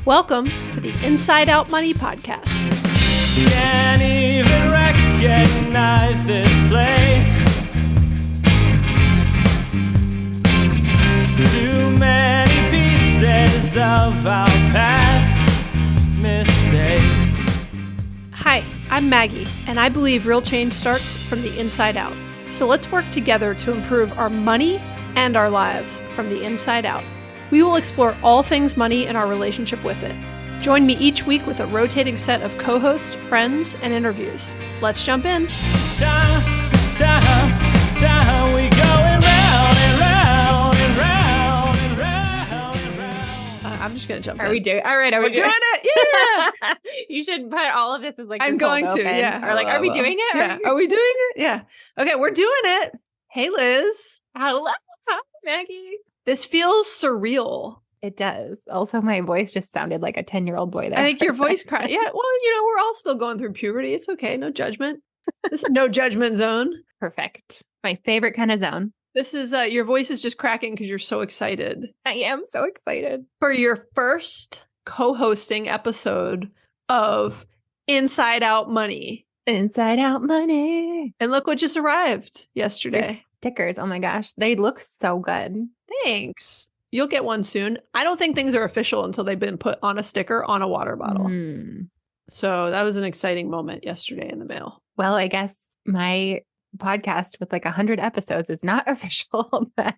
Welcome to the Inside Out Money Podcast. Can't even recognize this place. Too many pieces of our past mistakes. Hi, I'm Maggie, and I believe real change starts from the inside out. So let's work together to improve our money and our lives from the inside out. We will explore all things money and our relationship with it. Join me each week with a rotating set of co-hosts, friends, and interviews. Let's jump in. It's time, we going round and round and round and round and round. I'm just going to jump in. Are we doing? All right, We're doing it. Yeah. You should put all of this as like I'm going to. open. Yeah. Or like, are we doing it? Yeah. Are we doing it? Yeah. Okay, we're doing it. Hey, Liz. Hello, hi, Maggie. This feels surreal. It does. Also, my voice just sounded like a 10-year-old boy there. I think your voice cracked. Yeah. Well, we're all still going through puberty. It's okay. No judgment. This is no judgment zone. Perfect. My favorite kind of zone. This is your voice is just cracking because you're so excited I am so excited. for your first co-hosting episode of Inside Out Money. Inside Out Money. And look what just arrived yesterday. There's stickers. Oh my gosh. They look so good. Thanks. You'll get one soon. I don't think things are official until they've been put on a sticker on a water bottle. So that was an exciting moment yesterday in the mail. Well, I guess my podcast with like 100 episodes is not official. But...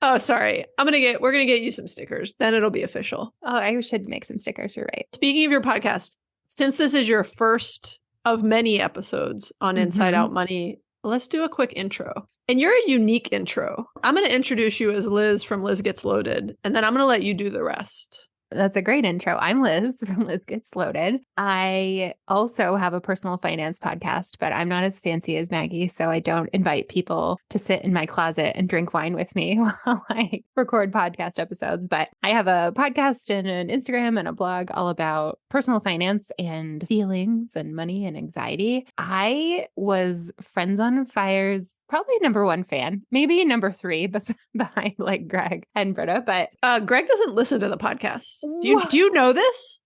Oh, sorry. We're going to get you some stickers. Then it'll be official. Oh, I should make some stickers. You're right. Speaking of your podcast, since this is your first of many episodes on Inside Out Money, let's do a quick intro. And you're a unique intro. I'm going to introduce you as Liz from Liz Gets Loaded, and then I'm going to let you do the rest. That's a great intro. I'm Liz from Liz Gets Loaded. I also have a personal finance podcast, but I'm not as fancy as Maggie, so I don't invite people to sit in my closet and drink wine with me while I record podcast episodes. But I have a podcast and an Instagram and a blog all about personal finance and feelings and money and anxiety. I was Friends on Fire's probably number one fan, maybe number three behind like Greg and Britta, but Greg doesn't listen to the podcast. Do you know this?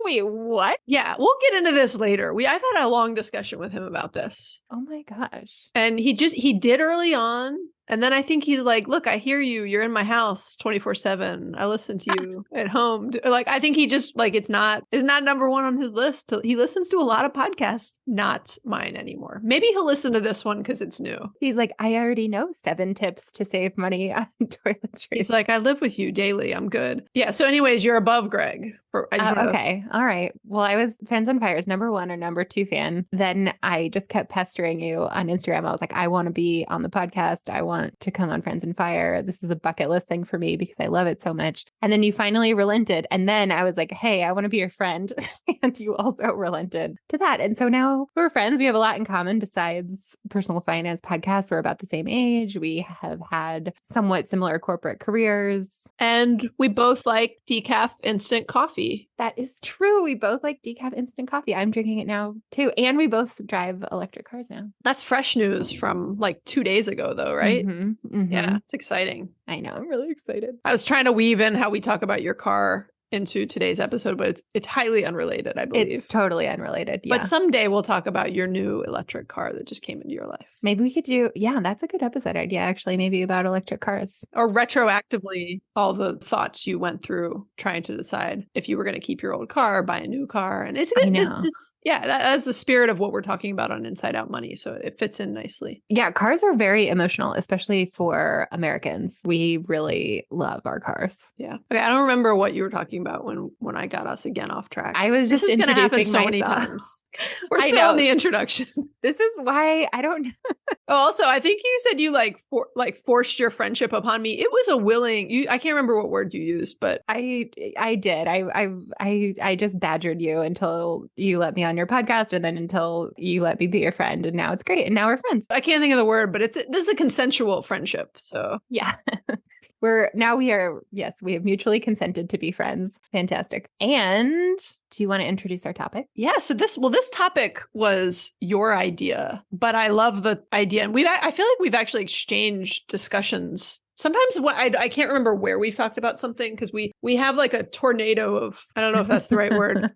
wait, what? Yeah, we'll get into this later. I've had a long discussion with him about this. Oh my gosh. And he did early on. And then I think he's like, look, I hear you. You're in my house 24/7. I listen to you at home. Like, I think he just like, it's not number one on his list. He listens to a lot of podcasts, not mine anymore. Maybe he'll listen to this one because it's new. He's like, I already know 7 tips to save money on toiletries. He's like, I live with you daily. I'm good. Yeah. So anyways, you're above Greg. Okay. All right. Well, I was Friends on Fire's number 1 or number 2 fan. Then I just kept pestering you on Instagram. I was like, I want to be on the podcast. I want to come on Friends on Fire. This is a bucket list thing for me because I love it so much. And then you finally relented. And then I was like, hey, I want to be your friend. And you also relented to that. And so now we're friends. We have a lot in common besides personal finance podcasts. We're about the same age. We have had somewhat similar corporate careers. And we both like decaf instant coffee. That is true. We both like decaf instant coffee. I'm drinking it now too. And we both drive electric cars now. That's fresh news from like 2 days ago though, right? Yeah, it's exciting. I know. I'm really excited. I was trying to weave in how we talk about your car into today's episode, but it's highly unrelated, I believe. It's totally unrelated. Yeah. But someday we'll talk about your new electric car that just came into your life. Maybe we could do, that's a good episode idea, actually, maybe about electric cars. Or retroactively, all the thoughts you went through trying to decide if you were going to keep your old car or buy a new car. And it's that's the spirit of what we're talking about on Inside Out Money. So it fits in nicely. Yeah, cars are very emotional, especially for Americans. We really love our cars. Yeah. Okay, I don't remember what you were talking about when I got us again off track. I was just introducing so many myself. times. We're still in the introduction. This is why I don't. Oh, also, I think you said you forced your friendship upon me. It was a willing. I can't remember what word you used, but I did. I just badgered you until you let me on your podcast, and then until you let me be your friend, and now it's great, and now we're friends. I can't think of the word, but this is a consensual friendship. So yeah. We have mutually consented to be friends. Fantastic. And do you want to introduce our topic? Yeah. So this topic was your idea, but I love the idea. And I feel like we've actually exchanged discussions Sometimes I can't remember where we've talked about something because we have like a tornado of, I don't know if that's the right word,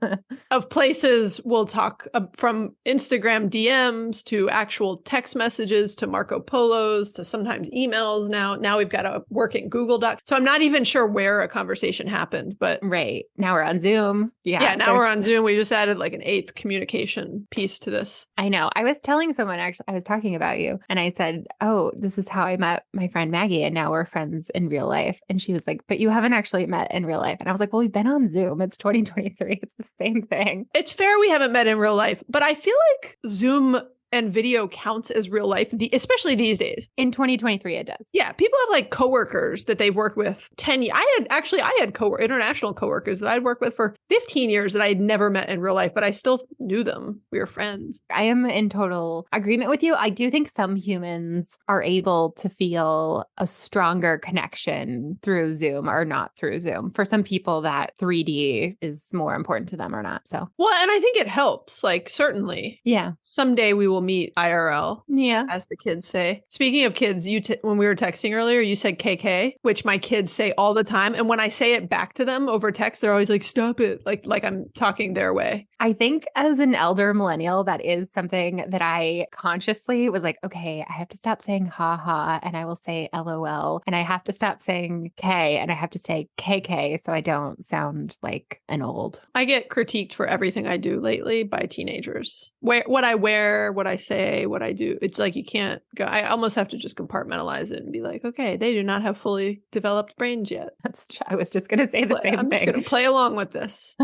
of places we'll talk from Instagram DMs to actual text messages to Marco Polos to sometimes emails now. Now we've got a working Google Doc. So I'm not even sure where a conversation happened, but Right. Now we're on Zoom. yeah, now we're on Zoom. We just added like an 8th communication piece to this. I know. I was telling someone, actually, I was talking about you and I said, oh, this is how I met my friend Maggie and now we're friends in real life. And she was like, but you haven't actually met in real life. And I was like, well, we've been on Zoom. It's 2023. It's the same thing. It's fair we haven't met in real life, but I feel like Zoom and video counts as real life, especially these days. In 2023, it does. Yeah, people have like coworkers that they've worked with 10 years. I had international coworkers that I'd worked with for 15 years that I'd never met in real life, but I still knew them. We were friends. I am in total agreement with you. I do think some humans are able to feel a stronger connection through Zoom or not through Zoom. For some people, that 3D is more important to them or not. So, well, and I think it helps, like, certainly. Yeah. Someday we will meet IRL. Yeah. As the kids say. Speaking of kids, when we were texting earlier, you said KK, which my kids say all the time. And when I say it back to them over text, they're always like, stop it. Like I'm talking their way. I think as an elder millennial, that is something that I consciously was like, okay, I have to stop saying ha ha and I will say LOL. And I have to stop saying K and I have to say KK so I don't sound like an old. I get critiqued for everything I do lately by teenagers. What I wear, what I say, what I do. It's like you can't go. I almost have to just compartmentalize it and be like, okay, they do not have fully developed brains yet. I was just going to say the same thing. I'm just going to play along with this.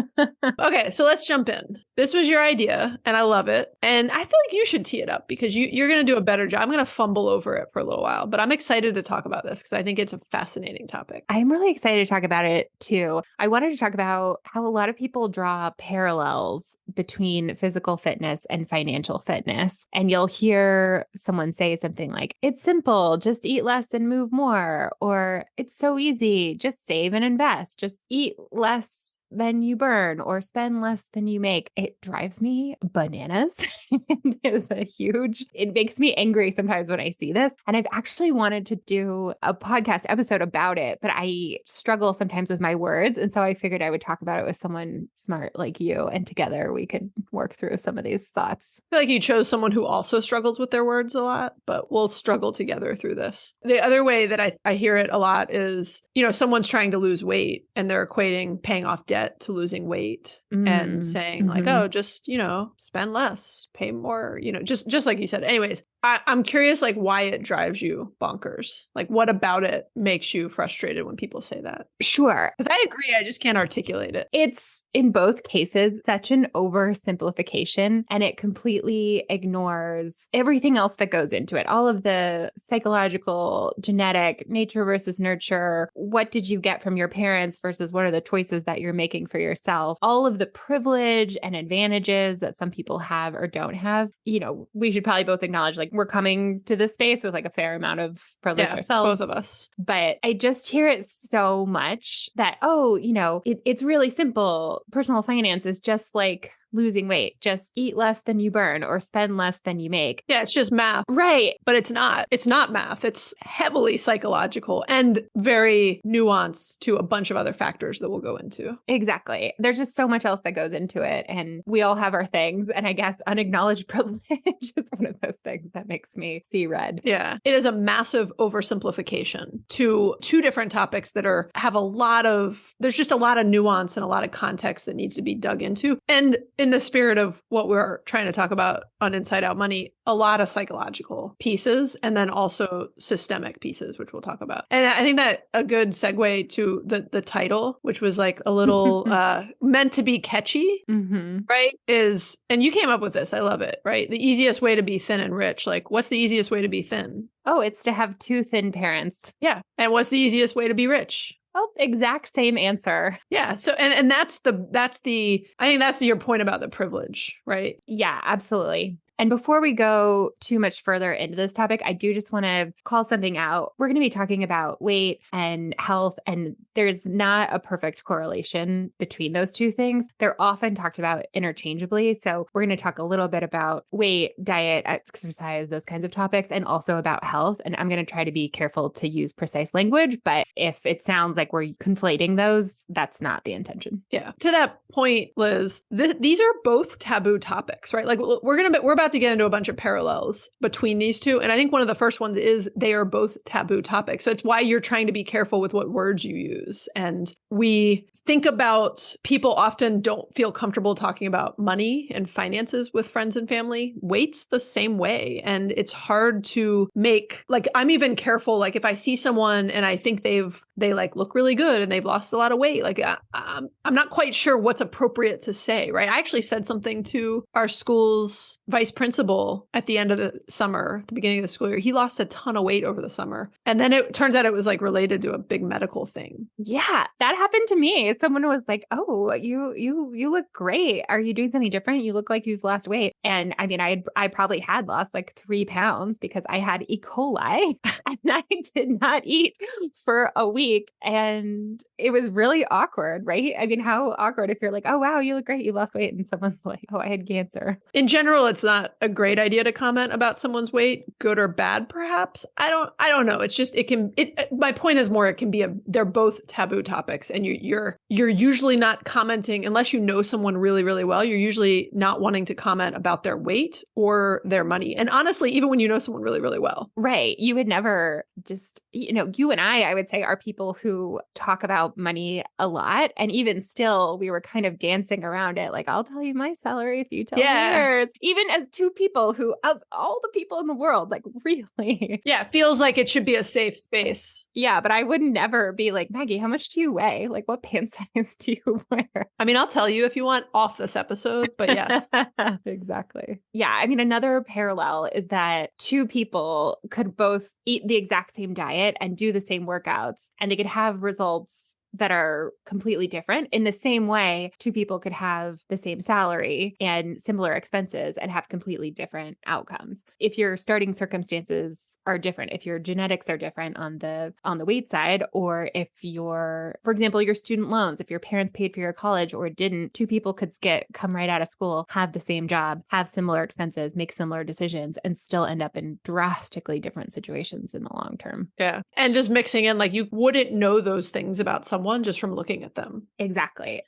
Okay, so let's jump in. This was your idea, and I love it. And I feel like you should tee it up because you're going to do a better job. I'm going to fumble over it for a little while, but I'm excited to talk about this because I think it's a fascinating topic. I'm really excited to talk about it too. I wanted to talk about how a lot of people draw parallels between physical fitness and financial fitness. And you'll hear someone say something like, it's simple, just eat less and move more. Or it's so easy, just save and invest, just eat less than you burn or spend less than you make. It drives me bananas. It makes me angry sometimes when I see this. And I've actually wanted to do a podcast episode about it, but I struggle sometimes with my words. And so I figured I would talk about it with someone smart like you. And together we could work through some of these thoughts. I feel like you chose someone who also struggles with their words a lot, but we'll struggle together through this. The other way that I hear it a lot is, someone's trying to lose weight and they're equating paying off debt to losing weight and saying like, oh, just, spend less, pay more, just like you said. Anyways, I'm curious, like, why it drives you bonkers. Like, what about it makes you frustrated when people say that? Sure. Because I agree. I just can't articulate it. It's, in both cases, such an oversimplification, and it completely ignores everything else that goes into it. All of the psychological, genetic, nature versus nurture. What did you get from your parents versus what are the choices that you're making for yourself? All of the privilege and advantages that some people have or don't have. We should probably both acknowledge, like, we're coming to this space with like a fair amount of privilege ourselves. Both of us. But I just hear it so much that, it's really simple. Personal finance is just like losing weight. Just eat less than you burn or spend less than you make. Yeah, it's just math. Right. But it's not. It's not math. It's heavily psychological and very nuanced to a bunch of other factors that we'll go into. Exactly. There's just so much else that goes into it. And we all have our things. And I guess unacknowledged privilege is one of those things that makes me see red. Yeah. It is a massive oversimplification to two different topics that there's just a lot of nuance and a lot of context that needs to be dug into. And in the spirit of what we're trying to talk about on Inside Out Money, a lot of psychological pieces and then also systemic pieces, which we'll talk about. And I think that a good segue to the title, which was like a little meant to be catchy, right? And you came up with this. I love it, right? The easiest way to be thin and rich. Like, what's the easiest way to be thin? Oh, it's to have two thin parents. Yeah. And what's the easiest way to be rich? Oh, exact same answer. Yeah. So, and that's I think that's your point about the privilege, right? Yeah, absolutely. And before we go too much further into this topic, I do just want to call something out. We're going to be talking about weight and health, and there's not a perfect correlation between those two things. They're often talked about interchangeably. So we're going to talk a little bit about weight, diet, exercise, those kinds of topics, and also about health. And I'm going to try to be careful to use precise language, but if it sounds like we're conflating those, that's not the intention. Yeah. To that point, Liz, these are both taboo topics, right? Like we're about to get into a bunch of parallels between these two. And I think one of the first ones is they are both taboo topics. So it's why you're trying to be careful with what words you use. And we think about people often don't feel comfortable talking about money and finances with friends and family. Weight's the same way. And it's hard to make, like, I'm even careful, like if I see someone and I think they like look really good and they've lost a lot of weight, like I'm not quite sure what's appropriate to say, right? I actually said something to our school's vice principal at the end of the summer, the beginning of the school year. He lost a ton of weight over the summer. And then it turns out it was like related to a big medical thing. Yeah, that happened to me. Someone was like, "Oh, you look great. Are you doing something different? You look like you've lost weight." And I mean, I probably had lost like 3 pounds because I had E. coli and I did not eat for a week. And it was really awkward, right? I mean, how awkward if you're like, "Oh, wow, you look great. You lost weight." And someone's like, "Oh, I had cancer." In general, it's not a great idea to comment about someone's weight, good or bad, perhaps. I don't know. It's just, my point is more, they're both taboo topics, and you're usually not commenting unless you know someone really, really well. You're usually not wanting to comment about their weight or their money. And honestly, even when you know someone really, really well. Right. You would never just, you and I would say, are people who talk about money a lot. And even still, we were kind of dancing around it. Like, I'll tell you my salary if you tell me yours. Even as two people who, of all the people in the world, like really. Yeah. It feels like it should be a safe space. Yeah. But I would never be like, "Maggie, how much do you weigh? Like, what pants size do you wear?" I mean, I'll tell you if you want off this episode, but yes. Exactly. Yeah. I mean, another parallel is that two people could both eat the exact same diet and do the same workouts, and they could have results that are completely different. In the same way, two people could have the same salary and similar expenses and have completely different outcomes. If your starting circumstances are different, if your genetics are different on the weight side, or if for example, your student loans, if your parents paid for your college or didn't, two people could come right out of school, have the same job, have similar expenses, make similar decisions, and still end up in drastically different situations in the long term. Yeah. And just mixing in, like, you wouldn't know those things about someone just from looking at them. Exactly.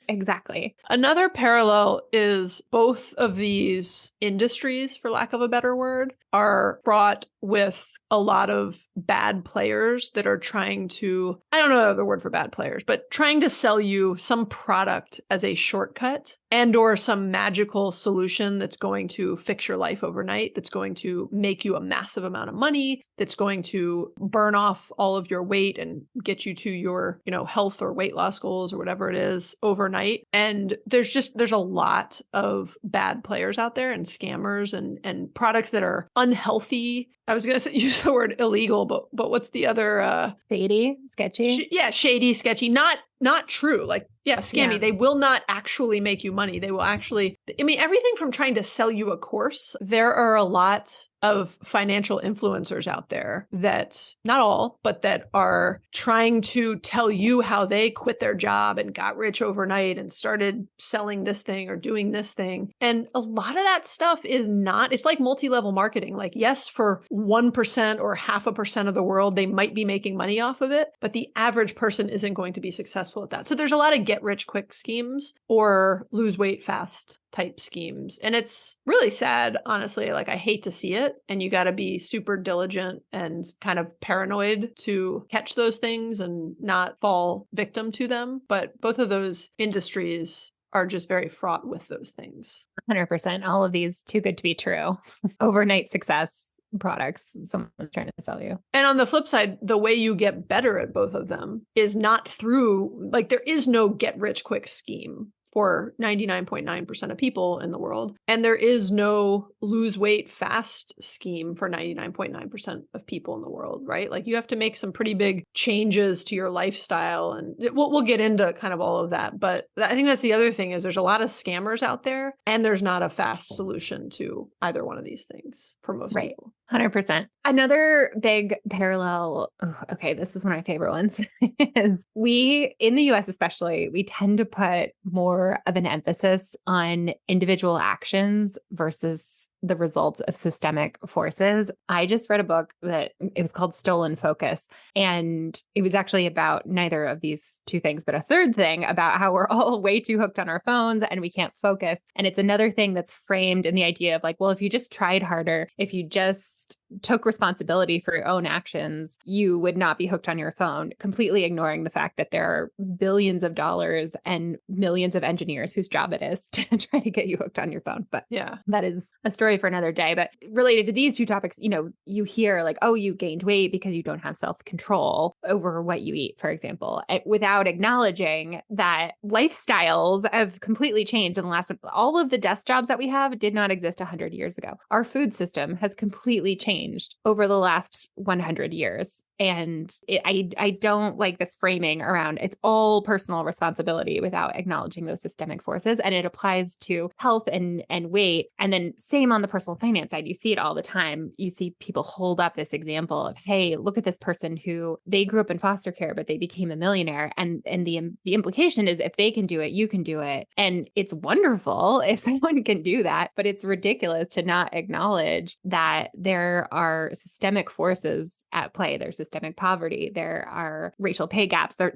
Another parallel is both of these industries, for lack of a better word, are fraught with a lot of bad players that are trying to, I don't know the word for bad players, but trying to sell you some product as a shortcut and or some magical solution that's going to fix your life overnight, that's going to make you a massive amount of money, that's going to burn off all of your weight and get you to your, health or weight loss goals or whatever it is overnight. And there's a lot of bad players out there and scammers and products that are unhealthy. I was going to use the word illegal, but what's the other? Shady, sketchy. Shady, sketchy. Not true. Like, scammy. Yeah. They will not actually make you money. They will actually, everything from trying to sell you a course. There are a lot of financial influencers out there that, not all, but that are trying to tell you how they quit their job and got rich overnight and started selling this thing or doing this thing. And a lot of that stuff it's like multi-level marketing. Like, yes, for 1% or 0.5% of the world, they might be making money off of it, but the average person isn't going to be successful at that. So there's a lot of get rich quick schemes or lose weight fast type schemes. And it's really sad, honestly. Like, I hate to see it. And you got to be super diligent and kind of paranoid to catch those things and not fall victim to them. But both of those industries are just very fraught with those things. 100%. All of these too good to be true. Overnight success products someone's trying to sell you. And on the flip side, the way you get better at both of them is not through, like, there is no get rich quick scheme for 99.9% of people in the world. And there is no lose weight fast scheme for 99.9% of people in the world, right? Like you have to make some pretty big changes to your lifestyle. And we'll get into kind of all of that. But I think that's the other thing is there's a lot of scammers out there and there's not a fast solution to either one of these things for most people. 100%. Another big parallel, okay, this is one of my favorite ones, is we, in the US especially, we tend to put more of an emphasis on individual actions versus the results of systemic forces. I just read a book that it was called Stolen Focus. And it was actually about neither of these two things, but a third thing about how we're all way too hooked on our phones and we can't focus. And it's another thing that's framed in the idea of like, well, if you just tried harder, if you just took responsibility for your own actions, you would not be hooked on your phone, completely ignoring the fact that there are billions of dollars and millions of engineers whose job it is to try to get you hooked on your phone. But yeah, that is a story for another day. But related to these two topics, you hear like, oh, you gained weight because you don't have self-control over what you eat, for example, without acknowledging that lifestyles have completely changed in the last one. All of the desk jobs that we have did not exist 100 years ago. Our food system has completely changed over the last 100 years. And I don't like this framing around it's all personal responsibility without acknowledging those systemic forces. And it applies to health and weight. And then same on the personal finance side. You see it all the time. You see people hold up this example of, hey, look at this person who they grew up in foster care, but they became a millionaire. And the implication is if they can do it, you can do it. And it's wonderful if someone can do that, but it's ridiculous to not acknowledge that there are systemic forces at play. There's systemic poverty. There are racial pay gaps. There,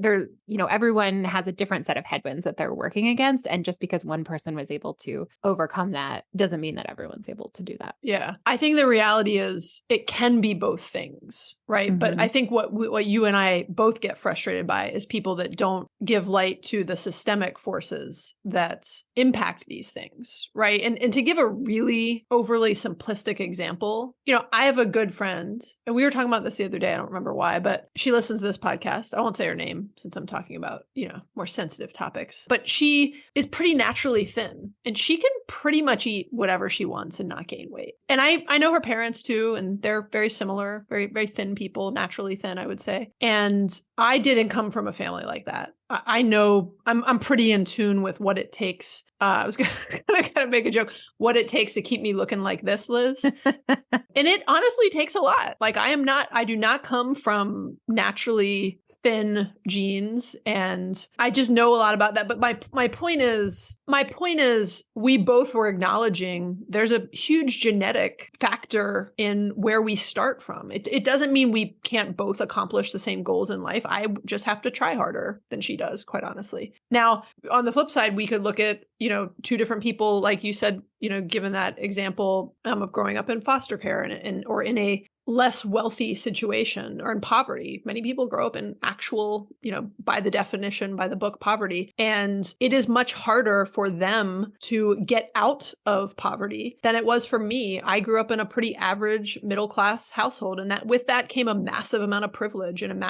everyone has a different set of headwinds that they're working against. And just because one person was able to overcome that doesn't mean that everyone's able to do that. Yeah. I think the reality is it can be both things, right? Mm-hmm. But I think what you and I both get frustrated by is people that don't give light to the systemic forces that impact these things, right? And to give a really overly simplistic example, I have a good friend, and we were talking about this the other day. I don't remember why, but she listens to this podcast. I won't say her name since I'm talking about, more sensitive topics, but she is pretty naturally thin and she can pretty much eat whatever she wants and not gain weight. And I know her parents too, and they're very similar, very, very thin people, naturally thin, I would say. And I didn't come from a family like that. I know I'm pretty in tune with what it takes. I was going to make a joke, what it takes to keep me looking like this, Liz. And it honestly takes a lot. Like I do not come from naturally thin genes. And I just know a lot about that. But my point is we both were acknowledging there's a huge genetic factor in where we start from. It doesn't mean we can't both accomplish the same goals in life. I just have to try harder than she does, quite honestly. Now, on the flip side, we could look at, two different people, like you said, given that example of growing up in foster care or in a less wealthy situation or in poverty. Many people grow up in actual, by the definition, by the book, poverty. And it is much harder for them to get out of poverty than it was for me. I grew up in a pretty average middle-class household. And that with that came a massive amount of privilege and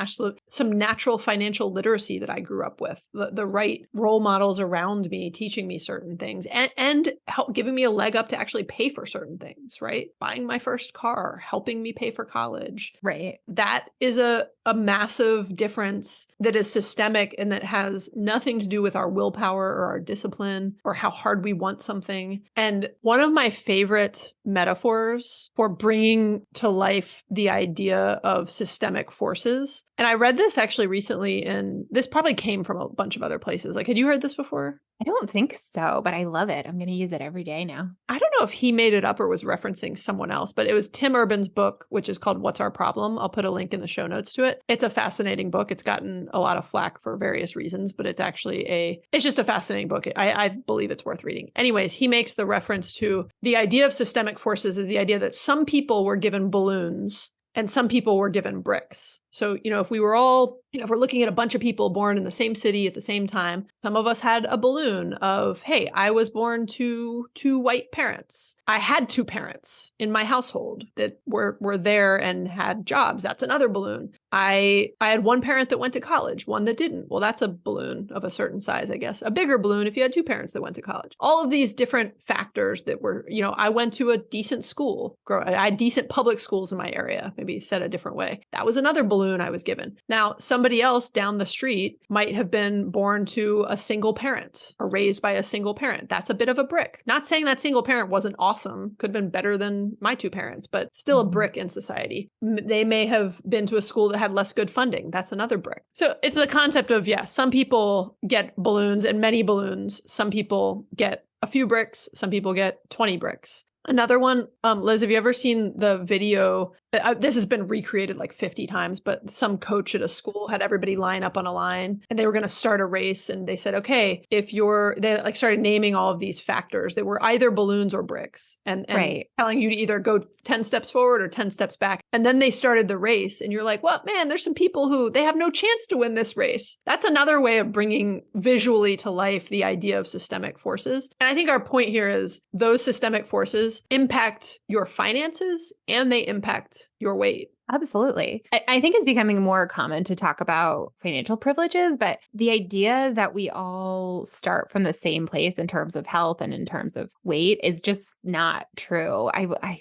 some natural financial literacy that I grew up with. The right role models around me teaching me certain things and giving me a leg up to actually pay for certain things, right? Buying my first car, helping me pay for college. Right. That is a massive difference that is systemic and that has nothing to do with our willpower or our discipline or how hard we want something. And one of my favorite metaphors for bringing to life the idea of systemic forces, and I read this actually recently, and this probably came from a bunch of other places. Like, had you heard this before? I don't think so, but I love it. I'm going to use it every day now. I don't know if he made it up or was referencing someone else, but it was Tim Urban's book, which is called What's Our Problem? I'll put a link in the show notes to it. It's a fascinating book. It's gotten a lot of flack for various reasons, but it's actually it's just a fascinating book. I believe it's worth reading. Anyways, he makes the reference to the idea of systemic forces is the idea that some people were given balloons and some people were given bricks. So, if we were all, if we're looking at a bunch of people born in the same city at the same time, some of us had a balloon of, hey, I was born to two white parents. I had two parents in my household that were there and had jobs. That's another balloon. I had one parent that went to college, one that didn't. Well, that's a balloon of a certain size, I guess. A bigger balloon if you had two parents that went to college. All of these different factors that were, I went to a decent school. I had decent public schools in my area, maybe said a different way. That was another balloon I was given. Now, somebody else down the street might have been born to a single parent or raised by a single parent. That's a bit of a brick. Not saying that single parent wasn't awesome, could have been better than my two parents, but still a brick in society. They may have been to a school that had less good funding. That's another brick. So it's the concept of, some people get balloons and many balloons. Some people get a few bricks. Some people get 20 bricks. Another one, Liz, have you ever seen the video? This has been recreated like 50 times, but some coach at a school had everybody line up on a line and they were going to start a race. And they said, okay, they like started naming all of these factors that were either balloons or bricks and right. telling you to either go 10 steps forward or 10 steps back. And then they started the race and you're like, well, man, there's some people who they have no chance to win this race. That's another way of bringing visually to life the idea of systemic forces. And I think our point here is those systemic forces impact your finances and they impact your weight. Absolutely. I think it's becoming more common to talk about financial privileges, but the idea that we all start from the same place in terms of health and in terms of weight is just not true. I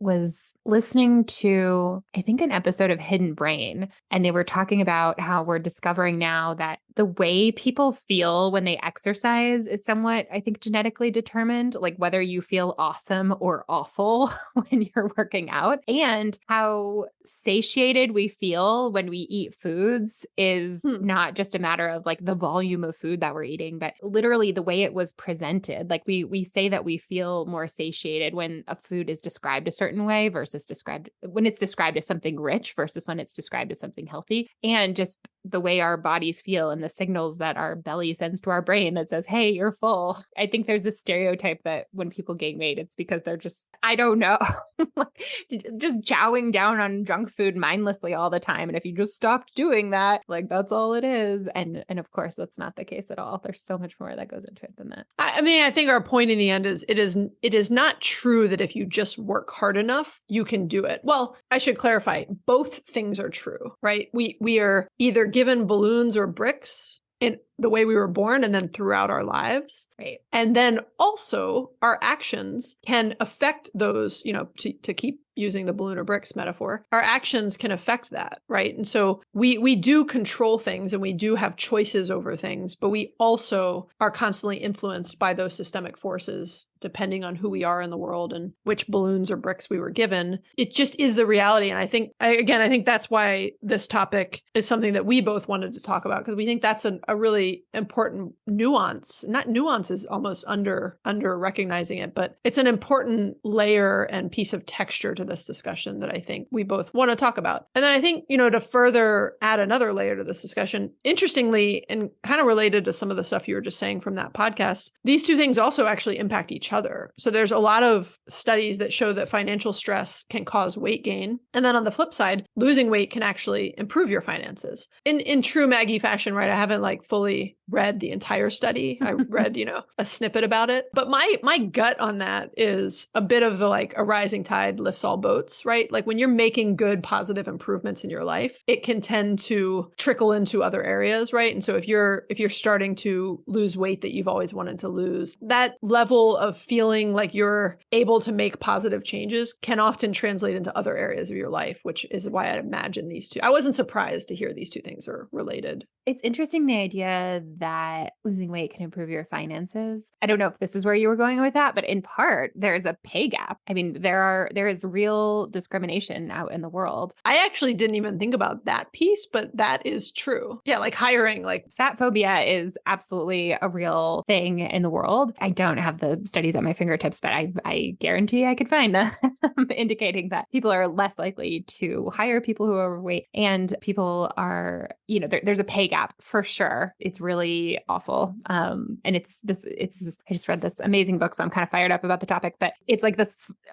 was listening to, I think, an episode of Hidden Brain, and they were talking about how we're discovering now that the way people feel when they exercise is somewhat, I think, genetically determined, like whether you feel awesome or awful when you're working out, and how satiated we feel when we eat foods is not just a matter of like the volume of food that we're eating, but literally the way it was presented. Like we say that we feel more satiated when a food is described a certain way versus when it's described as something rich versus when it's described as something healthy, and just the way our bodies feel and the signals that our belly sends to our brain that says, hey, you're full. I think there's this stereotype that when people gain weight, it's because they're just, I don't know, just chowing down on junk food mindlessly all the time. And if you just stopped doing that, like that's all it is. And of course, that's not the case at all. There's so much more that goes into it than that. I mean, I think our point in the end is it is not true that if you just work hard enough, you can do it. Well, I should clarify, both things are true, right? We are either given balloons or bricks in the way we were born and then throughout our lives. Right. And then also our actions can affect those, to keep using the balloon or bricks metaphor, our actions can affect that, right? And so we do control things and we do have choices over things, but we also are constantly influenced by those systemic forces depending on who we are in the world and which balloons or bricks we were given. It just is the reality. And I think that's why this topic is something that we both wanted to talk about, because we think that's a really important nuance. Not nuance is almost under recognizing it, but it's an important layer and piece of texture to this discussion that I think we both want to talk about. And then I think, to further add another layer to this discussion, interestingly, and kind of related to some of the stuff you were just saying from that podcast, these two things also actually impact each other. So there's a lot of studies that show that financial stress can cause weight gain. And then on the flip side, losing weight can actually improve your finances. In true Maggie fashion, right? I haven't fully read the entire study. I read, a snippet about it. But my gut on that is a bit of the a rising tide lifts all boats, right? Like when you're making good, positive improvements in your life, it can tend to trickle into other areas, right? And so if you're starting to lose weight that you've always wanted to lose, that level of feeling like you're able to make positive changes can often translate into other areas of your life, which is why I imagine these two. I wasn't surprised to hear these two things are related. It's interesting, the idea that losing weight can improve your finances. I don't know if this is where you were going with that, but in part, there's a pay gap. I mean, there is real discrimination out in the world. I actually didn't even think about that piece, but that is true. Yeah, hiring, fat phobia is absolutely a real thing in the world. I don't have the studies at my fingertips, but I guarantee I could find them indicating that people are less likely to hire people who are overweight, and people are, there's a pay gap gap for sure. It's really awful. And I just read this amazing book, so I'm kind of fired up about the topic, but it's like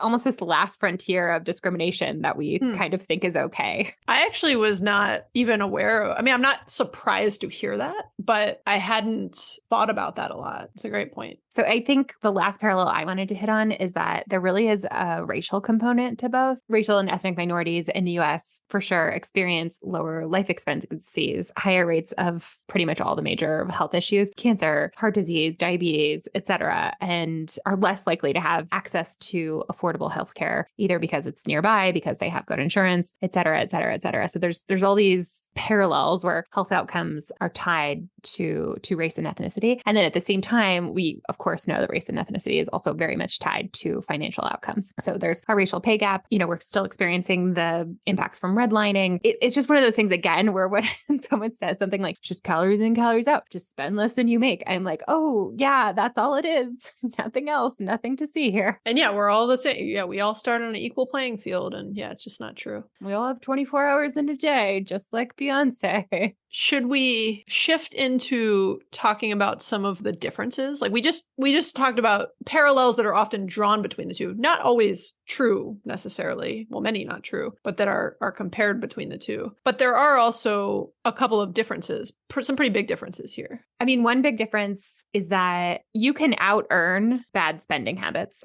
almost this last frontier of discrimination that we kind of think is okay. I actually was not even aware of, I mean, I'm not surprised to hear that, but I hadn't thought about that a lot. It's a great point. So I think the last parallel I wanted to hit on is that there really is a racial component to both. Racial and ethnic minorities in the US for sure experience lower life expectancies, higher rates of pretty much all the major health issues, cancer, heart disease, diabetes, et cetera, and are less likely to have access to affordable healthcare, either because it's nearby, because they have good insurance, et cetera, et cetera, et cetera. So there's all these parallels where health outcomes are tied to race and ethnicity. And then at the same time, we of course know that race and ethnicity is also very much tied to financial outcomes. So there's a racial pay gap. We're still experiencing the impacts from redlining. It's just one of those things, again, where when someone says something like just calories in, calories out, just spend less than you make, I'm like, oh yeah, that's all it is. Nothing else, nothing to see here. And yeah, we're all the same. Yeah, we all start on an equal playing field. And yeah, it's just not true. We all have 24 hours in a day, just like Beyonce. Should we shift into talking about some of the differences? Like we just talked about parallels that are often drawn between the two, not always true necessarily. Well, many not true, but that are compared between the two. But there are also a couple of differences, some pretty big differences here. I mean, one big difference is that you can out earn bad spending habits.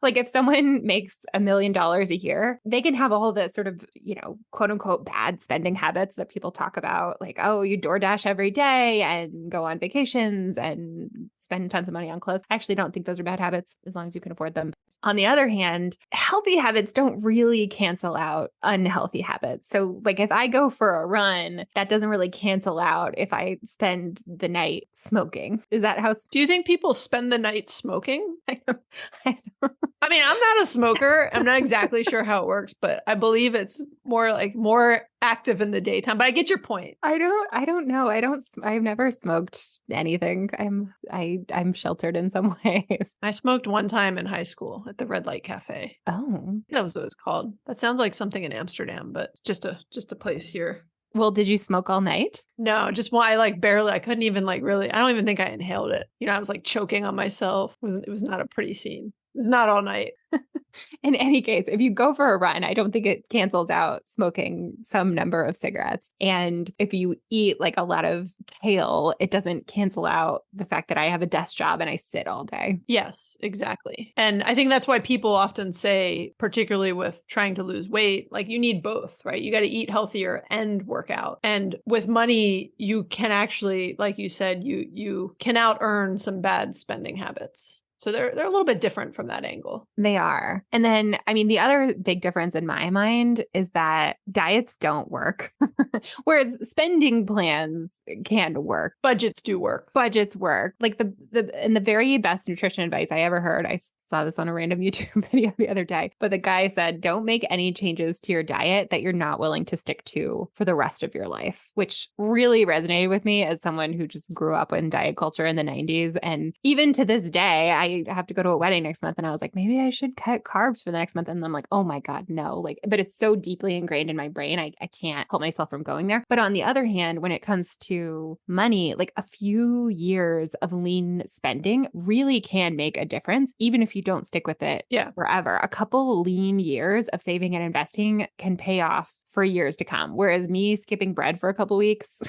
Like if someone makes $1 million a year, they can have all the sort of, quote unquote, bad spending habits that people talk about. Like, oh, you DoorDash every day and go on vacations and spend tons of money on clothes. I actually don't think those are bad habits as long as you can afford them. On the other hand, healthy habits don't really cancel out unhealthy habits. So like if I go for a run, that doesn't really cancel out if I spend the night smoking. Is that how? Do you think people spend the night smoking? I mean, I'm not a smoker. I'm not exactly sure how it works, but I believe it's more active in the daytime. But I get your point. I don't know. I've never smoked anything. I'm sheltered in some ways. I smoked one time in high school at the Red Light Cafe. Oh, that was what it's called. That sounds like something in Amsterdam, but it's just a place here. Well, did you smoke all night? No, just I barely, I couldn't even really, I don't even think I inhaled it. I was choking on myself. It was not a pretty scene. It was not all night. In any case, if you go for a run, I don't think it cancels out smoking some number of cigarettes. And if you eat a lot of kale, it doesn't cancel out the fact that I have a desk job and I sit all day. Yes, exactly. And I think that's why people often say, particularly with trying to lose weight, you need both, right? You got to eat healthier and work out. And with money, you can actually, like you said, you can out earn some bad spending habits. So they're a little bit different from that angle. They are. And then, I mean, the other big difference in my mind is that diets don't work, whereas spending plans can work. Budgets do work. Budgets work. Like the very best nutrition advice I ever heard, I saw this on a random YouTube video the other day, but the guy said, don't make any changes to your diet that you're not willing to stick to for the rest of your life, which really resonated with me as someone who just grew up in diet culture in the 90s. And even to this day, I have to go to a wedding next month and I was like, maybe I should cut carbs for the next month. And I'm like, oh my God, no. But it's so deeply ingrained in my brain. I can't help myself from going there. But on the other hand, when it comes to money, a few years of lean spending really can make a difference, even if you don't stick with it forever. A couple lean years of saving and investing can pay off for years to come. Whereas me skipping bread for a couple weeks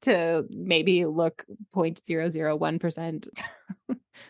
to maybe look 0.001%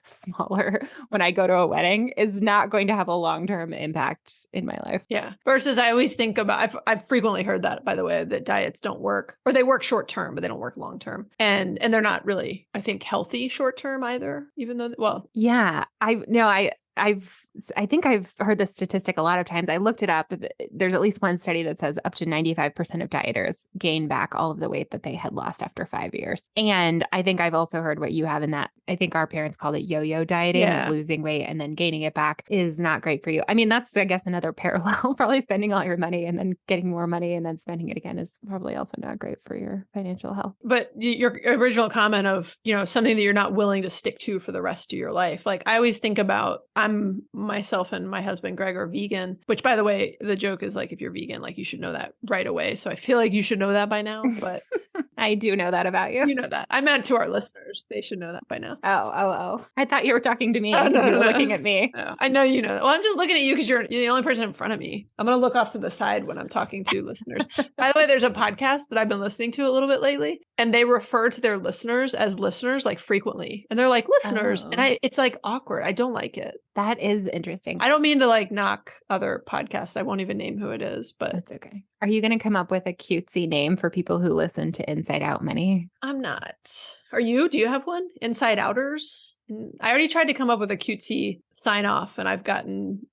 smaller when I go to a wedding is not going to have a long-term impact in my life. Yeah. Versus I always think about, I've frequently heard that, by the way, that diets don't work, or they work short-term, but they don't work long-term. And they're not really, I think, healthy short-term either, even though, well. Yeah. I think I've heard this statistic a lot of times. I looked it up. There's at least one study that says up to 95% of dieters gain back all of the weight that they had lost after 5 years. And I think I've also heard what you have in that. I think our parents called it yo-yo dieting, losing weight and then gaining it back is not great for you. I mean, that's, I guess, another parallel. Probably spending all your money and then getting more money and then spending it again is probably also not great for your financial health. But your original comment of, something that you're not willing to stick to for the rest of your life. I always think about, myself and my husband Greg are vegan, which, by the way, the joke is if you're vegan, you should know that right away. So I feel like you should know that by now, but I do know that about you. You know that. I meant to our listeners. They should know that by now. Oh. I thought you were talking to me Oh, because no, you were no. looking at me. No, I know you know that. Well, I'm just looking at you because you're the only person in front of me. I'm going to look off to the side when I'm talking to listeners. By the way, there's a podcast that I've been listening to a little bit lately, and they refer to their listeners as listeners like frequently. And they're like listeners. And Oh. it's like awkward. I don't like it. That is interesting. I don't mean to like knock other podcasts. I won't even name who it is, but That's okay. Are you going to come up with a cutesy name for people who listen to Inside Out Many? I'm not. Are you? Do you have one? Inside Outers? I already tried to come up with a cutesy sign off, and I've gotten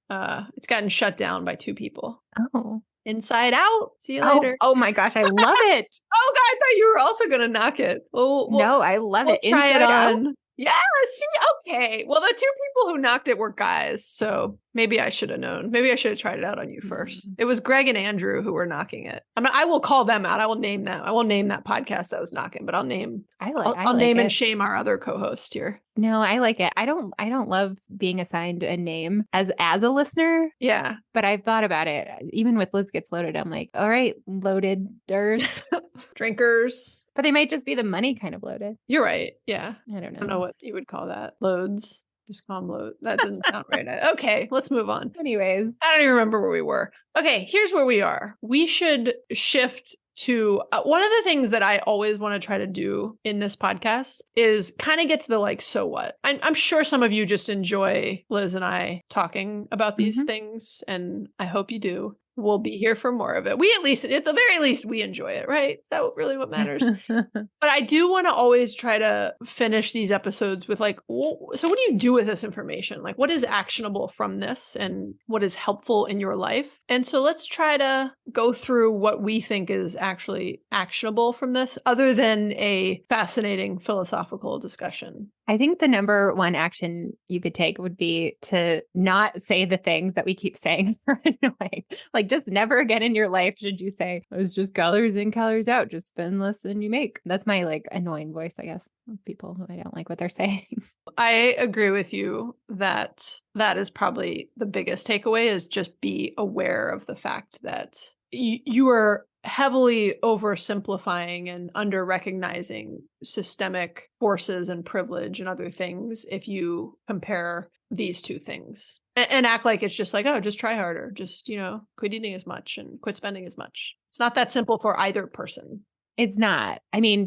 it's gotten shut down by 2 people. Oh. Inside Out. See you later. Oh my gosh, I love it. Oh God, I thought you were also gonna knock it. No, I love we'll it. try it Inside Out. on. Yeah, see, okay. Well, the 2 people who knocked it were guys, so maybe I should have known. Maybe I should have tried it out on you first. It was Greg and Andrew who were knocking it. I will call them out. I will name them. I will name that podcast I was knocking, but I'll name I I'll like name it. and shame our other co-host here. No, I like it. I don't love being assigned a name as a listener, Yeah. but I've thought about it. Even with Liz Gets Loaded, I'm like, all right, loadeders. Drinkers. But they might just be the money kind of loaded. You're right. Yeah. I don't I don't know what you would call that. Loads. Just call them load. That doesn't sound right. Okay, let's move on. Anyways, I don't even remember where we were. Okay, here's where we are. We should shift to one of the things that I always want to try to do in this podcast is kind of get to the like, so what? I'm sure some of you just enjoy Liz and I talking about these things, and I hope you do. We'll be here for more of it. We at the very least, we enjoy it, right? Is that really what matters? But I do want to always try to finish these episodes with like, so what do you do with this information? Like, what is actionable from this and what is helpful in your life? And so let's try to go through what we think is actually actionable from this, other than a fascinating philosophical discussion. I think the number one action you could take would be to not say the things that we keep saying are annoying. Like, just never again in your life should you say, it's just calories in, calories out, just spend less than you make. That's my like annoying voice, I guess, of people who I don't like what they're saying. I agree with you that that is probably the biggest takeaway, is just be aware of the fact that you are heavily oversimplifying and under recognizing systemic forces and privilege and other things if you compare these 2 things and act like it's just like, oh, just try harder, just, quit eating as much and quit spending as much. It's not that simple for either person. It's not. I mean,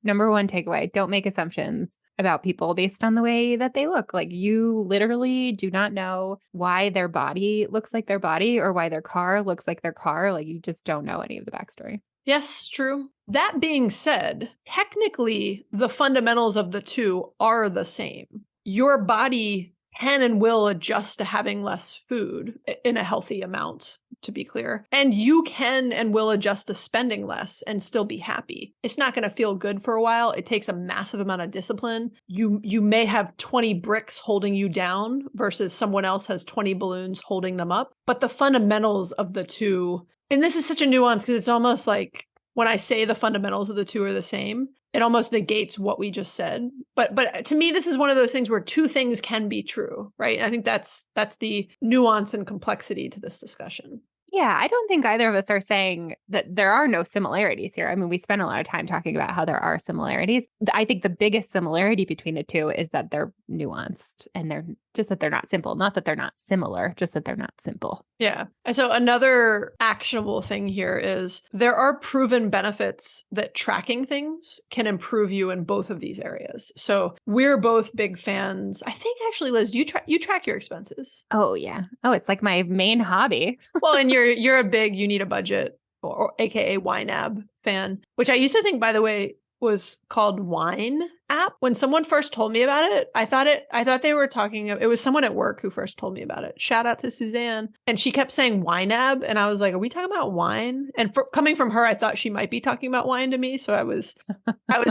number one takeaway, don't make assumptions about people based on the way that they look. Like, you literally do not know why their body looks like their body or why their car looks like their car. Like, you just don't know any of the backstory. Yes, true. That being said, technically, the fundamentals of the 2 are the same. Your body can and will adjust to having less food in a healthy amount, to be clear. And you can and will adjust to spending less and still be happy. It's not going to feel good for a while. It takes a massive amount of discipline. You may have 20 bricks holding you down versus someone else has 20 balloons holding them up. But the fundamentals of the 2, and this is such a nuance because it's almost like when I say the fundamentals of the 2 are the same, it almost negates what we just said. But to me, this is one of those things where 2 things can be true, right? I think that's the nuance and complexity to this discussion. Yeah, I don't think either of us are saying that there are no similarities here. I mean, we spent a lot of time talking about how there are similarities. I think the biggest similarity between the 2 is that they're nuanced and they're just that they're not simple. Not that they're not similar, just that they're not simple. Yeah. And so another actionable thing here is there are proven benefits that tracking things can improve you in both of these areas. So we're both big fans. I think actually, Liz, do you track your expenses? Oh, yeah. Oh, it's like my main hobby. Well, and you're a big You Need a Budget or AKA YNAB fan, which I used to think, by the way, was called Wine app. When someone first told me about it, I thought they were talking, it was someone at work who first told me about it. Shout out to Suzanne. And she kept saying YNAB. And I was like, are we talking about wine? And coming from her, I thought she might be talking about wine to me. So I was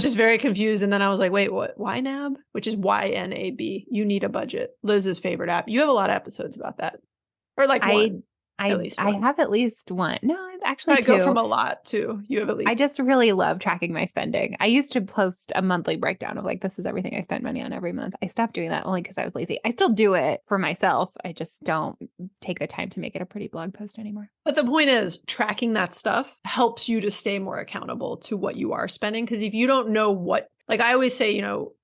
just very confused. And then I was like, wait, what? YNAB? Which is YNAB. You Need a Budget. Liz's favorite app. You have a lot of episodes about that. Or like one. At least I one. have at least one. No, actually I two. go from a lot to you have at least. I just really love tracking my spending. I used to post a monthly breakdown of like, this is everything I spend money on every month. I stopped doing that only because I was lazy. I still do it for myself. I just don't take the time to make it a pretty blog post anymore. But the point is, tracking that stuff helps you to stay more accountable to what you are spending. Because if you don't know what, like I always say,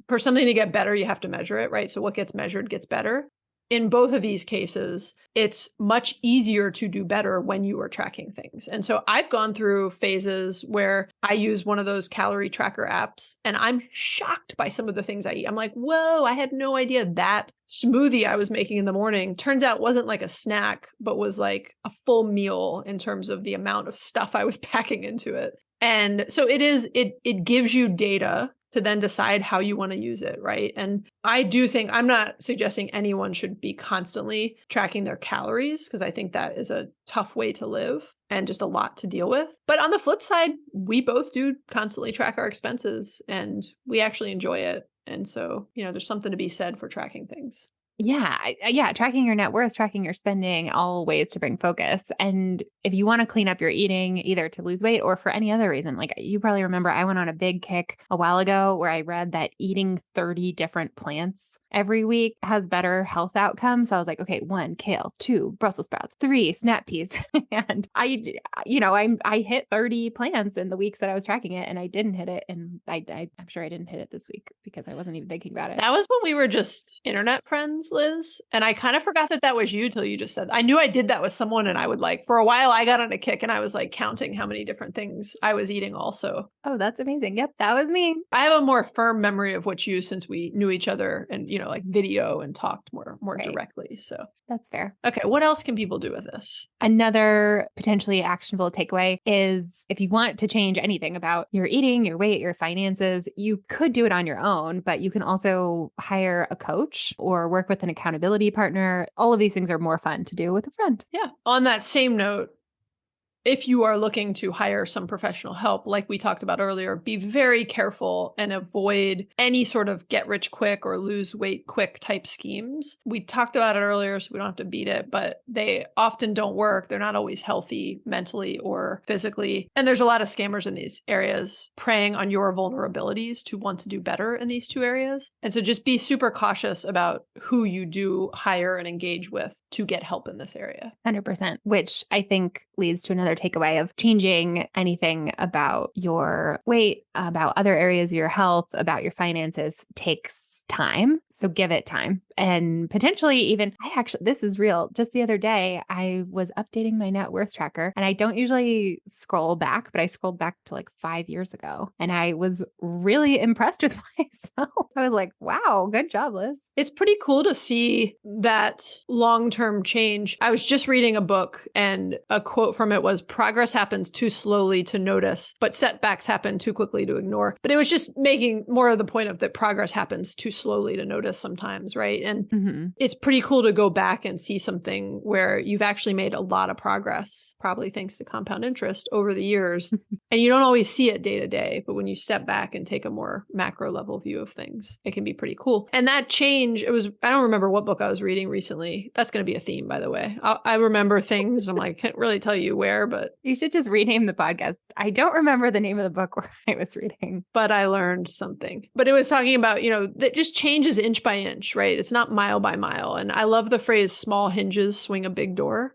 for something to get better, you have to measure it, right? So what gets measured gets better. In both of these cases, it's much easier to do better when you are tracking things. And so I've gone through phases where I use one of those calorie tracker apps and I'm shocked by some of the things I eat. I'm like, whoa, I had no idea that smoothie I was making in the morning turns out wasn't like a snack, but was like a full meal in terms of the amount of stuff I was packing into it. And so it gives you data to then decide how you want to use it, right? And I do think, I'm not suggesting anyone should be constantly tracking their calories, because I think that is a tough way to live and just a lot to deal with. But on the flip side, we both do constantly track our expenses and we actually enjoy it. And so, there's something to be said for tracking things. Yeah. Tracking your net worth, tracking your spending, all ways to bring focus. And if you want to clean up your eating, either to lose weight or for any other reason, like you probably remember, I went on a big kick a while ago where I read that eating 30 different plants every week has better health outcomes. So I was like, okay, 1, kale, 2, Brussels sprouts, 3, snap peas. And I hit 30 plants in the weeks that I was tracking it, and I didn't hit it. And I'm sure I didn't hit it this week because I wasn't even thinking about it. That was when we were just internet friends, Liz. And I kind of forgot that was you till you just said, I knew I did that with someone, and I would for a while I got on a kick and I was like counting how many different things I was eating also. Oh, that's amazing. Yep. That was me. I have a more firm memory of what you, since we knew each other and, like video and talked more Right. directly. So that's fair. Okay. What else can people do with this? Another potentially actionable takeaway is if you want to change anything about your eating, your weight, your finances, you could do it on your own, but you can also hire a coach or work with an accountability partner. All of these things are more fun to do with a friend. Yeah. On that same note, if you are looking to hire some professional help, like we talked about earlier, be very careful and avoid any sort of get rich quick or lose weight quick type schemes. We talked about it earlier, so we don't have to beat it, but they often don't work. They're not always healthy mentally or physically. And there's a lot of scammers in these areas preying on your vulnerabilities to want to do better in these two areas. And so just be super cautious about who you do hire and engage with to get help in this area. 100%, which I think leads to another takeaway of changing anything about your weight, about other areas of your health, about your finances takes time. So give it time. And potentially even, this is real. Just the other day, I was updating my net worth tracker, and I don't usually scroll back, but I scrolled back to like 5 years ago, and I was really impressed with myself. I was like, wow, good job, Liz. It's pretty cool to see that long-term change. I was just reading a book, and a quote from it was, progress happens too slowly to notice, but setbacks happen too quickly to ignore. But it was just making more of the point of that progress happens too slowly to notice sometimes, right? And it's pretty cool to go back and see something where you've actually made a lot of progress, probably thanks to compound interest over the years. And you don't always see it day to day, but when you step back and take a more macro level view of things, it can be pretty cool. And that change, I don't remember what book I was reading recently. That's going to be a theme, by the way. I remember things. I'm like, can't really tell you where, but you should just rename the podcast. I don't remember the name of the book where I was reading, but I learned something. But it was talking about, that just changes inch by inch, right? It's not mile by mile. And I love the phrase, small hinges swing a big door.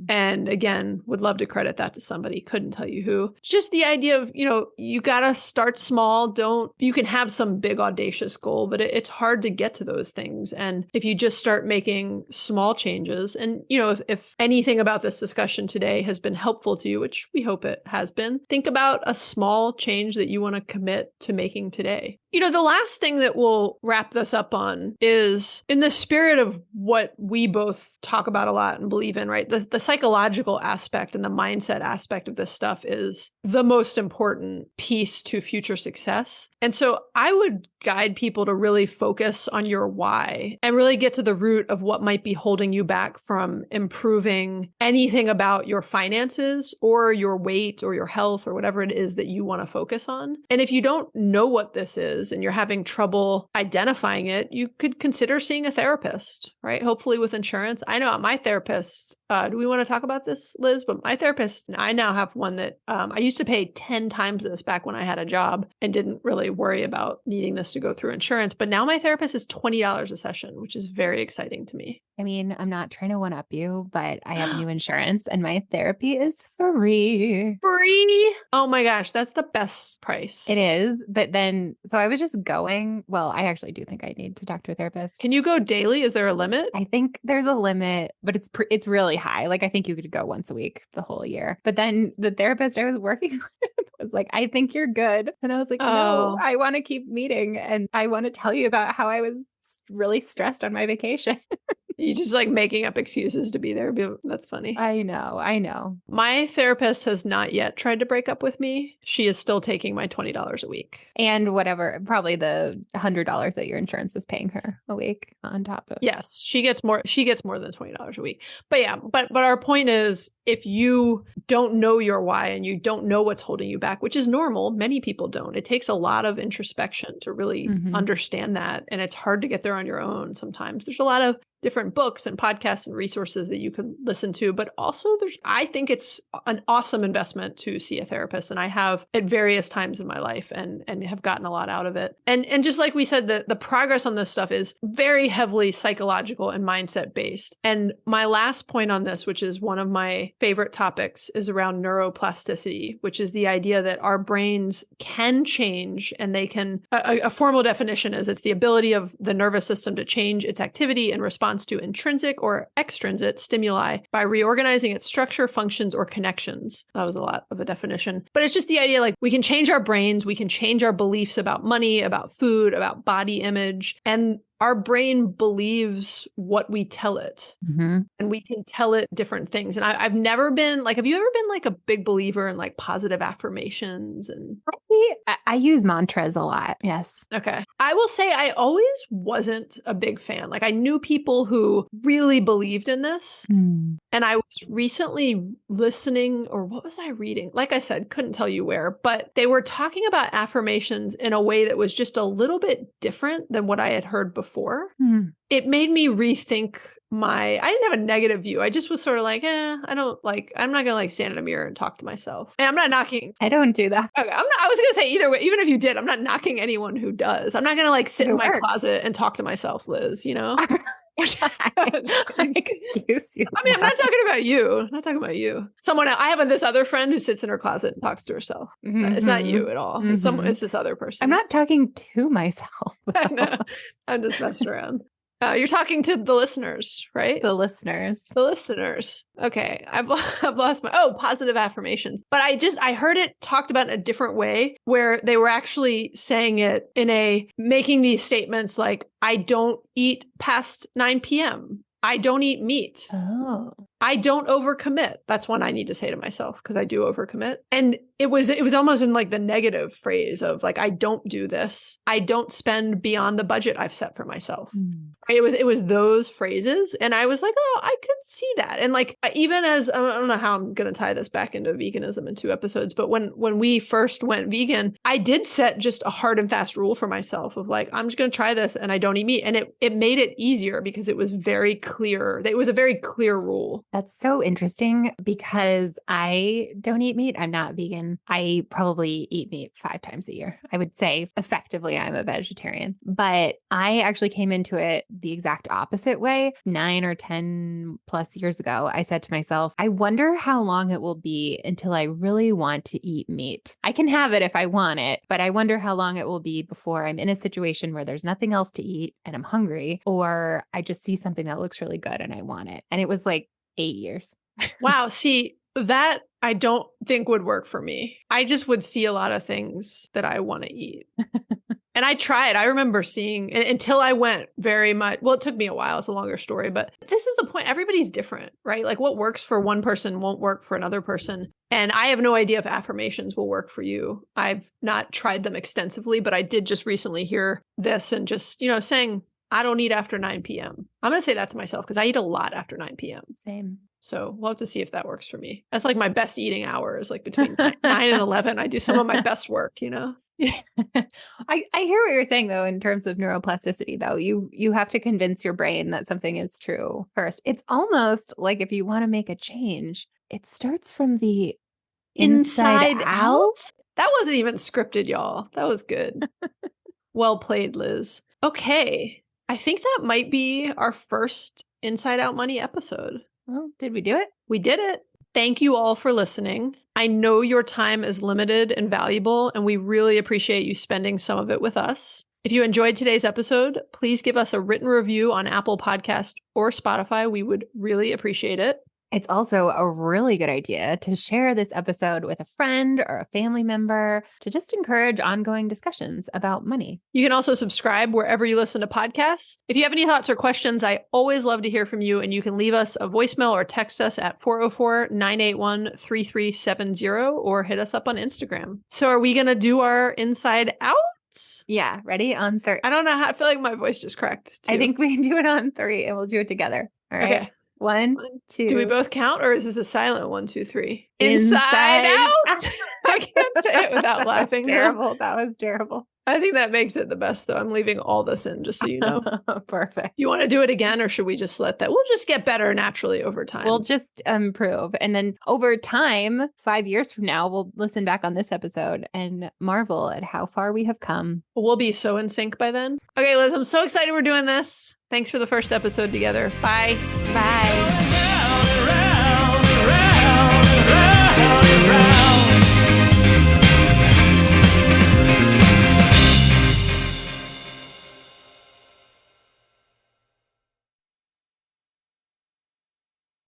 And again, would love to credit that to somebody. Couldn't tell you who. It's just the idea of, you got to start small. You can have some big audacious goal, but it's hard to get to those things. And if you just start making small changes, and, if anything about this discussion today has been helpful to you, which we hope it has been, think about a small change that you want to commit to making today. The last thing that we'll wrap this up on is in the spirit of what we both talk about a lot and believe in, right? The psychological aspect and the mindset aspect of this stuff is the most important piece to future success. And so I would guide people to really focus on your why and really get to the root of what might be holding you back from improving anything about your finances or your weight or your health or whatever it is that you want to focus on. And if you don't know what this is, is and you're having trouble identifying it, you could consider seeing a therapist, right? Hopefully with insurance. I know my therapist, do we want to talk about this, Liz? But my therapist, I now have one that I used to pay 10 times this back when I had a job and didn't really worry about needing this to go through insurance. But now my therapist is $20 a session, which is very exciting to me. I mean, I'm not trying to one up you, but I have new insurance and my therapy is free. Free? Oh my gosh, that's the best price. It is. But then, so I was just going, well, I actually do think I need to talk to a therapist. Can you go daily? Is there a limit? I think there's a limit, but it's really high. Like I think you could go once a week the whole year. But then the therapist I was working with was like, I think you're good. And I was like, no, I want to keep meeting. And I want to tell you about how I was really stressed on my vacation. You just like making up excuses to be there. That's funny. I know. My therapist has not yet tried to break up with me. She is still taking my $20 a week. And whatever, probably the $100 that your insurance is paying her a week on top of. Yes, she gets more than $20 a week. But yeah, but our point is, if you don't know your why and you don't know what's holding you back, which is normal, many people don't. It takes a lot of introspection to really understand that. And it's hard to get there on your own sometimes. There's a lot of different books and podcasts and resources that you can listen to, but also I think it's an awesome investment to see a therapist. And I have at various times in my life and have gotten a lot out of it. And just like we said, the progress on this stuff is very heavily psychological and mindset based. And my last point on this, which is one of my favorite topics, is around neuroplasticity, which is the idea that our brains can change and they can, a formal definition is it's the ability of the nervous system to change its activity in response to intrinsic or extrinsic stimuli by reorganizing its structure, functions, or connections. That was a lot of a definition. But it's just the idea like we can change our brains, we can change our beliefs about money, about food, about body image, and our brain believes what we tell it, and we can tell it different things. And I've never been like, have you ever been like a big believer in like positive affirmations? And I use mantras a lot. Yes. Okay. I will say I always wasn't a big fan. Like I knew people who really believed in this. And I was recently listening, or what was I reading? Like I said, couldn't tell you where, but they were talking about affirmations in a way that was just a little bit different than what I had heard before. It made me rethink I didn't have a negative view. I just was sort of like, I'm not going to like stand in a mirror and talk to myself. And I'm not knocking. I don't do that. Okay, I was going to say either way, even if you did, I'm not knocking anyone who does. I'm not going to like sit in my closet and talk to myself, Liz, you know? Excuse you. I mean, I'm not talking about you. I'm not talking about you. Someone else. I have this other friend who sits in her closet and talks to herself. It's not you at all. It's this other person. I'm not talking to myself. No, I'm just messing around. You're talking to the listeners, right? The listeners. Okay. I've lost positive affirmations. But I heard it talked about in a different way where they were actually saying it in making these statements like, I don't eat past 9 p.m. I don't eat meat. Oh. I don't overcommit. That's one I need to say to myself because I do overcommit. And it was almost in like the negative phrase of like, I don't do this. I don't spend beyond the budget I've set for myself. It was those phrases. And I was like, oh, I could see that. And like, even as, I don't know how I'm going to tie this back into veganism in 2 episodes, but when we first went vegan, I did set just a hard and fast rule for myself of like, I'm just going to try this and I don't eat meat. And it made it easier because it was very clear. It was a very clear rule. That's so interesting because I don't eat meat. I'm not vegan. I probably eat meat 5 times a year. I would say effectively I'm a vegetarian, but I actually came into it the exact opposite way. 9 or 10 plus years ago, I said to myself, I wonder how long it will be until I really want to eat meat. I can have it if I want it, but I wonder how long it will be before I'm in a situation where there's nothing else to eat and I'm hungry, or I just see something that looks really good and I want it. And it was like 8 years. Wow. See, that I don't think would work for me. I just would see a lot of things that I want to eat. And I tried. I remember seeing until I went very much. Well, it took me a while. It's a longer story, but this is the point. Everybody's different, right? Like what works for one person won't work for another person. And I have no idea if affirmations will work for you. I've not tried them extensively, but I did just recently hear this and just, saying, I don't eat after 9 p.m. I'm going to say that to myself because I eat a lot after 9 p.m. Same. So we'll have to see if that works for me. That's like my best eating hours, like between 9 and 11. I do some of my best work, I hear what you're saying though in terms of neuroplasticity though. You have to convince your brain that something is true first. It's almost like if you want to make a change, it starts from the inside out. That wasn't even scripted, y'all. That was good. Well played, Liz. Okay. I think that might be our first Inside Out Money episode. Well, did we do it? We did it. Thank you all for listening. I know your time is limited and valuable, and we really appreciate you spending some of it with us. If you enjoyed today's episode, please give us a written review on Apple Podcast or Spotify. We would really appreciate it. It's also a really good idea to share this episode with a friend or a family member to just encourage ongoing discussions about money. You can also subscribe wherever you listen to podcasts. If you have any thoughts or questions, I always love to hear from you, and you can leave us a voicemail or text us at 404-981-3370 or hit us up on Instagram. So are we going to do our Inside Out? Yeah, ready? On 3. I don't know how, I feel like my voice just cracked too. I think we can do it on 3 and we'll do it together. All right. Okay. 1, 2. Do we both count, or is this a silent 1, 2, 3? Inside out. I can't say it without laughing. Terrible. That was terrible. I think that makes it the best, though. I'm leaving all this in, just so you know. Perfect. You want to do it again, or should we just let that? We'll just get better naturally over time. We'll just improve. And then over time, 5 years from now, we'll listen back on this episode and marvel at how far we have come. We'll be so in sync by then. Okay, Liz, I'm so excited we're doing this. Thanks for the first episode together. Bye. Bye.